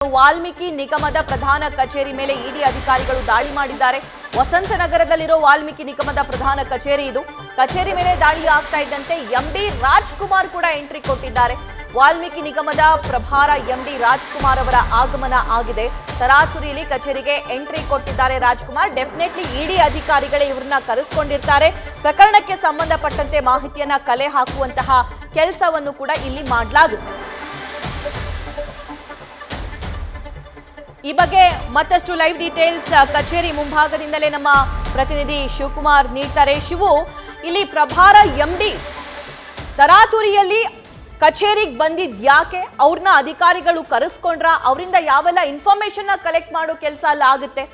ವಾಲ್ಮೀಕಿ ನಿಗಮದ ಪ್ರಧಾನ ಕಚೇರಿ ಮೇಲೆ ಇಡಿ ಅಧಿಕಾರಿಗಳು ದಾಳಿ ಮಾಡಿದ್ದಾರೆ. ವಸಂತನಗರದಲ್ಲಿರೋ ವಾಲ್ಮೀಕಿ ನಿಗಮದ ಪ್ರಧಾನ ಕಚೇರಿ ಇದು. ಕಚೇರಿ ಮೇಲೆ ದಾಳಿ ಆಗ್ತಾ ಇದ್ದಂತೆ ಎಂಡಿ ರಾಜ್ಕುಮಾರ್ ಕೂಡ ಎಂಟ್ರಿ ಕೊಟ್ಟಿದ್ದಾರೆ. ವಾಲ್ಮೀಕಿ ನಿಗಮದ ಪ್ರಭಾರ ಎಂಡಿ ರಾಜ್ಕುಮಾರ್ ಅವರ ಆಗಮನ ಆಗಿದೆ. ತರಾತುರಿಯಲ್ಲಿ ಕಚೇರಿಗೆ ಎಂಟ್ರಿ ಕೊಟ್ಟಿದ್ದಾರೆ ರಾಜ್ಕುಮಾರ್. ಡೆಫಿನೆಟ್ಲಿ ಇಡಿ ಅಧಿಕಾರಿಗಳೇ ಇವರನ್ನ ಕರೆಸಿಕೊಂಡಿರ್ತಾರೆ. ಪ್ರಕರಣಕ್ಕೆ ಸಂಬಂಧಪಟ್ಟಂತೆ ಮಾಹಿತಿಯನ್ನ ಕಲೆ ಹಾಕುವಂತಹ ಕೆಲಸವನ್ನು ಕೂಡ ಇಲ್ಲಿ ಮಾಡಲಾಗುತ್ತೆ. ಈ ಬಗ್ಗೆ ಮತ್ತಷ್ಟು ಲೈವ್ ಡೀಟೇಲ್ಸ್ ಕಚೇರಿ ಮುಂಭಾಗದಿಂದಲೇ ನಮ್ಮ ಪ್ರತಿನಿಧಿ ಶಿವಕುಮಾರ್ ನೀಡ್ತಾರೆ. ಶಿವು, ಇಲ್ಲಿ ಪ್ರಭಾರ ಎಂಡಿ ತರಾತುರಿಯಲ್ಲಿ ಕಚೇರಿಗೆ ಬಂದಿದ್ಯಾಕೆ? ಅವ್ರನ್ನ ಅಧಿಕಾರಿಗಳು ಕರೆಸ್ಕೊಂಡ್ರ? ಅವರಿಂದ ಯಾವೆಲ್ಲ ಇನ್ಫಾರ್ಮೇಶನ್ ಕಲೆಕ್ಟ್ ಮಾಡೋ ಕೆಲಸ ಅಲ್ಲ ಆಗುತ್ತೆ?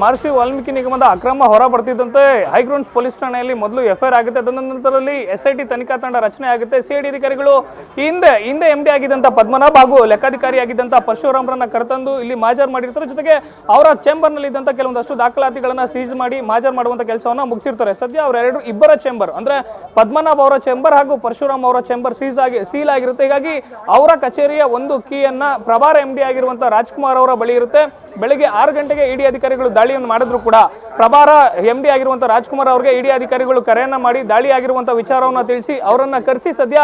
ಮಾರ್ಸಿ ವಾಲ್ಮೀಕಿ ನಿಗಮದ ಅಕ್ರಮ ಹೊರ ಬರ್ತಿದ್ದಂತೆ ಹೈಗ್ರೌಂಡ್ಸ್ ಪೊಲೀಸ್ ಠಾಣೆಯಲ್ಲಿ ಮೊದಲು ಎಫ್ಐಆರ್ ಆಗುತ್ತೆ. ತದನಂತರದಲ್ಲಿ SIT ತನಿಖಾ ತಂಡ ರಚನೆ ಆಗುತ್ತೆ. CID ಅಧಿಕಾರಿಗಳು ಹಿಂದೆ MD ಆಗಿದ್ದಂತ ಪದ್ಮನಾಭ್ ಹಾಗೂ ಲೆಕ್ಕಾಧಿಕಾರಿ ಆಗಿದ್ದಂತ ಪರಶುರಾಮರನ್ನ ಕರೆತಂದು ಇಲ್ಲಿ ಮಾಜರ್ ಮಾಡಿರ್ತಾರೆ. ಜೊತೆಗೆ ಅವರ ಚೇಂಬರ್ ನಲ್ಲಿ ಇದ್ದಂತ ಕೆಲವೊಂದಷ್ಟು ದಾಖಲಾತಿಗಳನ್ನ ಸೀಜ್ ಮಾಡಿ ಮಾಜರ್ ಮಾಡುವಂತ ಕೆಲಸವನ್ನ ಮುಗಿಸಿರ್ತಾರೆ. ಸದ್ಯ ಅವರ ಇಬ್ಬರ ಚೇಂಬರ್ ಅಂದ್ರೆ ಪದ್ಮನಾಭ್ ಅವರ ಚೇಂಬರ್ ಹಾಗೂ ಪರಶುರಾಮ್ ಅವರ ಚೇಂಬರ್ ಸೀಲ್ ಆಗಿರುತ್ತೆ. ಹೀಗಾಗಿ ಅವರ ಕಚೇರಿಯ ಒಂದು ಕೀಯನ್ನ ಪ್ರಭಾರ MD ಆಗಿರುವಂತ ರಾಜ್ಕುಮಾರ್ ಅವರ ಬಳಿ ಇರುತ್ತೆ. ಬೆಳಿಗ್ಗೆ 6 ಗಂಟೆಗೆ ಇಡಿ ಅಧಿಕಾರಿಗಳು ದಾಳಿಯನ್ನು ಮಾಡಿದ್ರು ಕೂಡ ಪ್ರಭಾರ MD ಆಗಿರುವಂತಹ ರಾಜ್ಕುಮಾರ್ ಅವರಿಗೆ ಇಡಿ ಅಧಿಕಾರಿಗಳು ಕರೆಯನ್ನ ಮಾಡಿ ದಾಳಿ ಆಗಿರುವಂತಹ ವಿಚಾರವನ್ನ ತಿಳಿಸಿ ಅವರನ್ನ ಕರೆಸಿ ಸದ್ಯ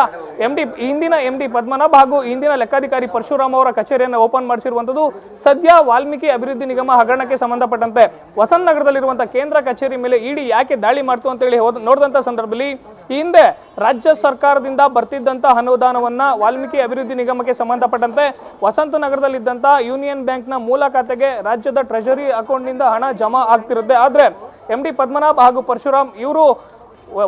ಹಿಂದಿನ MD ಪದ್ಮನಾಭ್ ಹಾಗೂ ಹಿಂದಿನ ಲೆಕ್ಕಾಧಿಕಾರಿ ಪರಶುರಾಮ್ ಅವರ ಕಚೇರಿಯನ್ನು ಓಪನ್ ಮಾಡಿಸಿರುವಂತದ್ದು. ಸದ್ಯ ವಾಲ್ಮೀಕಿ ಅಭಿವೃದ್ಧಿ ನಿಗಮ ಹಗರಣಕ್ಕೆ ಸಂಬಂಧಪಟ್ಟಂತೆ ವಸಂತ ನಗರದಲ್ಲಿರುವಂತಹ ಕೇಂದ್ರ ಕಚೇರಿ ಮೇಲೆ ಇಡಿ ಯಾಕೆ ದಾಳಿ ಮಾಡ್ತು ಅಂತ ಹೇಳಿ ನೋಡಿದಂತ ಸಂದರ್ಭದಲ್ಲಿ ಹಿಂದೆ ರಾಜ್ಯ ಸರ್ಕಾರದಿಂದ ಬರ್ತಿದ್ದಂತ ಅನುದಾನವನ್ನ ವಾಲ್ಮೀಕಿ ಅಭಿವೃದ್ಧಿ ನಿಗಮಕ್ಕೆ ಸಂಬಂಧಪಟ್ಟಂತೆ ವಸಂತ ನಗರದಲ್ಲಿದ್ದಂತ ಯೂನಿಯನ್ ಬ್ಯಾಂಕ್ ನ ಮೂಲ ಖಾತೆಗೆ ರಾಜ್ಯದ ಟ್ರೆಜರಿ ಅಕೌಂಟ್ ನಿಂದ ಹಣ ಜಮಾ ಆಗ್ತಿರುತ್ತೆ. ಆದ್ರೆ MD ಪದ್ಮನಾಭ್ ಹಾಗೂ ಪರಶುರಾಮ್ ಇವರು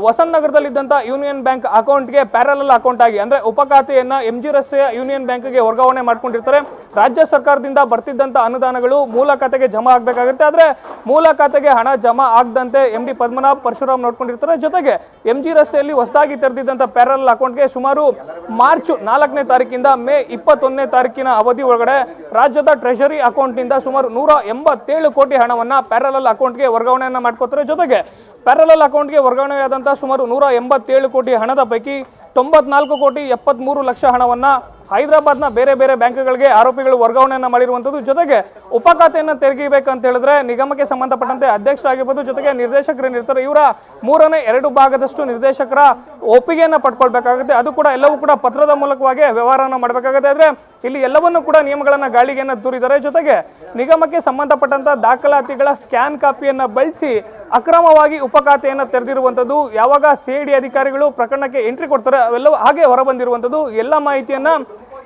ವಸಂತ ನಗರದಲ್ಲಿದ್ದಂತ ಯೂನಿಯನ್ ಬ್ಯಾಂಕ್ ಅಕೌಂಟ್ಗೆ ಪ್ಯಾರಲಲ್ ಅಕೌಂಟ್ ಆಗಿ ಅಂದ್ರೆ ಉಪಖಾತೆಯನ್ನ MG ರಸ್ತೆಯ ಯೂನಿಯನ್ ಬ್ಯಾಂಕ್ಗೆ ವರ್ಗಾವಣೆ ಮಾಡ್ಕೊಂಡಿರ್ತಾರೆ. ರಾಜ್ಯ ಸರ್ಕಾರದಿಂದ ಬರ್ತಿದ್ದಂತ ಅನುದಾನಗಳು ಮೂಲ ಖಾತೆಗೆ ಜಮಾ ಆಗ್ಬೇಕಾಗುತ್ತೆ. ಆದ್ರೆ ಮೂಲ ಖಾತೆಗೆ ಹಣ ಜಮಾ ಆಗದಂತೆ MD ಪದ್ಮನಾಭ್ ಪರಶುರಾಮ್ ನೋಡ್ಕೊಂಡಿರ್ತಾರೆ. ಜೊತೆಗೆ MG ರಸ್ತೆಯಲ್ಲಿ ಹೊಸದಾಗಿ ತೆರೆದಿದ್ದಂತ ಪ್ಯಾರಲಲ್ ಅಕೌಂಟ್ಗೆ ಸುಮಾರು ಮಾರ್ಚ್ 4ನೇ ತಾರೀಕಿಂದ ಮೇ 21ನೇ ತಾರೀಕಿನ ಅವಧಿ ಒಳಗಡೆ ರಾಜ್ಯದ ಟ್ರೆಜರಿ ಅಕೌಂಟ್ ನಿಂದ ಸುಮಾರು 187 ಕೋಟಿ ಹಣವನ್ನ ಪ್ಯಾರಲಲ್ ಅಕೌಂಟ್ಗೆ ವರ್ಗಾವಣೆಯನ್ನ ಮಾಡ್ಕೋತಾರೆ. ಜೊತೆಗೆ ಪ್ಯಾರಲಲ್ ಅಕೌಂಟ್ಗೆ ವರ್ಗಾವಣೆಯಾದಂತಹ ಸುಮಾರು 187 ಕೋಟಿ ಹಣದ ಪೈಕಿ 94 ಕೋಟಿ 73 ಲಕ್ಷ ಹಣವನ್ನ ಹೈದರಾಬಾದ್ನ ಬೇರೆ ಬೇರೆ ಬ್ಯಾಂಕ್ಗಳಿಗೆ ಆರೋಪಿಗಳು ವರ್ಗಾವಣೆಯನ್ನ ಮಾಡಿರುವಂತದ್ದು. ಜೊತೆಗೆ ಉಪಖಾತೆಯನ್ನ ತೆರಗಿಬೇಕಂತ ಹೇಳಿದ್ರೆ ನಿಗಮಕ್ಕೆ ಸಂಬಂಧಪಟ್ಟಂತೆ ಅಧ್ಯಕ್ಷರಾಗಿರ್ಬೋದು, ಜೊತೆಗೆ ನಿರ್ದೇಶಕರೇನಿರ್ತಾರೆ ಇವರ 2/3 ಭಾಗದಷ್ಟು ನಿರ್ದೇಶಕರ ಒಪ್ಪಿಗೆಯನ್ನ ಪಡ್ಕೊಳ್ಬೇಕಾಗುತ್ತೆ. ಅದು ಕೂಡ ಎಲ್ಲವೂ ಕೂಡ ಪತ್ರದ ಮೂಲಕವಾಗಿ ವ್ಯವಹಾರನ ಮಾಡಬೇಕಾಗುತ್ತೆ. ಆದ್ರೆ ಇಲ್ಲಿ ಎಲ್ಲವನ್ನೂ ಕೂಡ ನಿಯಮಗಳನ್ನ ಗಾಳಿಗೆಯನ್ನ ತೂರಿದ್ದಾರೆ. ಜೊತೆಗೆ ನಿಗಮಕ್ಕೆ ಸಂಬಂಧಪಟ್ಟಂತ ದಾಖಲಾತಿಗಳ ಸ್ಕ್ಯಾನ್ ಕಾಪಿಯನ್ನ ಬಳಸಿ ಅಕ್ರಮವಾಗಿ ಉಪಖಾತೆಯನ್ನ ತೆರೆದಿರುವಂತದ್ದು. ಯಾವಾಗ CID ಅಧಿಕಾರಿಗಳು ಪ್ರಕರಣಕ್ಕೆ ಎಂಟ್ರಿ ಕೊಡ್ತಾರೆ ಅವೆಲ್ಲವೂ ಹಾಗೆ ಹೊರಬಂದಿರುವಂತದ್ದು. ಎಲ್ಲ ಮಾಹಿತಿಯನ್ನ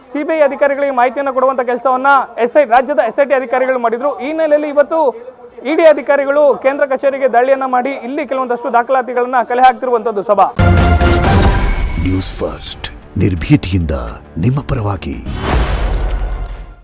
CBI ಅಧಿಕಾರಿಗಳಿಗೆ ಮಾಹಿತಿಯನ್ನ ಕೊಡುವಂತ ಕೆಲಸವನ್ನ ರಾಜ್ಯದ SIT ಅಧಿಕಾರಿಗಳು ಮಾಡಿದ್ರು. ಈ ಹಿನ್ನೆಲೆಯಲ್ಲಿ ಇವತ್ತು ED ಅಧಿಕಾರಿಗಳು ಕೇಂದ್ರ ಕಚೇರಿಗೆ ದಾಳಿಯನ್ನ ಮಾಡಿ ಇಲ್ಲಿ ಕೆಲವೊಂದಷ್ಟು ದಾಖಲಾತಿಗಳನ್ನ ಕಲೆ ಹಾಕ್ತಿರುವಂತದ್ದು. ಸಭಾ ನ್ಯೂಸ್ ಫಸ್ಟ್ ನಿರ್ಭೀತಿಯಿಂದ ನಿಮ್ಮ ಪರವಾಗಿ.